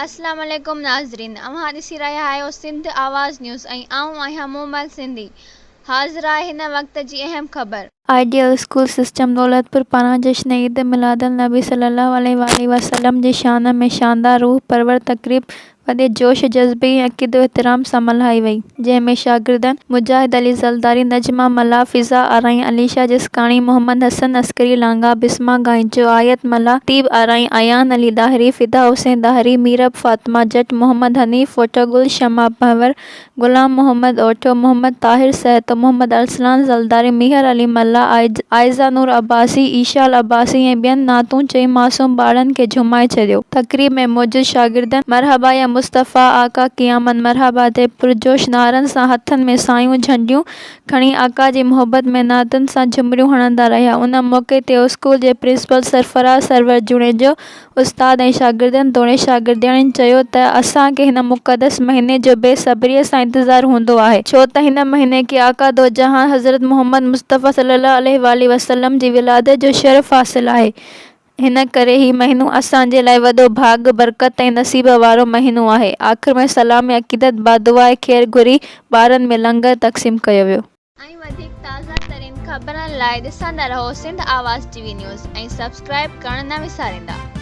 अस्सलाम वालेकुम नाज़रीन, अव्हां ॾिसी रहिया आहियो सिंध आवाज़ न्यूज़ ऐं आऊं आहियां मोमल सिंधी। हाज़िर आहे हिन वक़्त जी अहम ख़बर। आइडियल स्कूल सिस्टम दौलतपुर पारां जश्न ईद मिलादुन नबी सल्लल्लाहु अलैहि वसल्लम जी शान में शानदार रूह परवर तक़रीब वॾे जोश जज़्बे ऐं अक़ीदो एहतराम सां मल्हाई वई, जंहिं में शागिर्दनि मुजाहिद अली ज़रदारी, नजमा मल्हा, फ़िज़ा आराई, अलीशा जिसकाणी, मोहम्मद हसन अस्करी लांगा, बिस्मा गांइचो, आयत मल्हा, तीब आराई, अयान अली दाहरी, फ़िदा हुसैन दाहरी, मीरब फ़ातिमा जट, मोहम्मद हनीफ़ फोटोगुल, शमा भंवर, गुलाम मोहम्मद ओठो, मोहम्मद ताहिर सहतो, मोहम्मद अरसलान ज़रदारी, मीहर अली मल्हा, आइज़ा नूर अब्बासी, ईशाल अब्बासी ऐं ॿियनि नातूं चई मासूम ॿारनि खे झुमाए छॾियो। तक़रीब में मौजूद शागिर्दनि मरहबा या मुस्तफ़ा आका क़ियामत मरहबा ते पुरजोश नारनि सां हथनि में सायूं झंडियूं खणी आका जी मोहबत में नातुनि सां झुमरियूं हणंदा रहिया। उन मौक़े ते स्कूल जे प्रिंसिपल सरफराज़ सरवर जुणेजो उस्ताद ऐं शागिर्दनि तोड़े शागिर्दियाणियुनि चयो त असांखे हिन मुक़दस महीने जो बेसब्रीअ सां इंतज़ारु हूंदो आहे, छो त हिन महीने खे आका दो जहां हज़रत मोहम्मद मुस्तफ़ा सल्लल्लाहु अलैहि वसल्लम जी विलादत जो शरफ़ हासिल आहे। हिन करे ही महीनो असांजे लाइ वॾो भाॻ, बरकत ऐं नसीब वारो महीनो आहे। आख़िर में सलाम अक़ीदत बादुआए ख़ैर घुरी ॿारनि में लंगर तक़सीम कयो वियो। ऐं वधीक ताज़ा तरीन ख़बरनि लाइ ॾिसंदा रहो सिंध आवाज़ टीवी न्यूज़ ऐं सब्सक्राइब करणु न विसारींदा।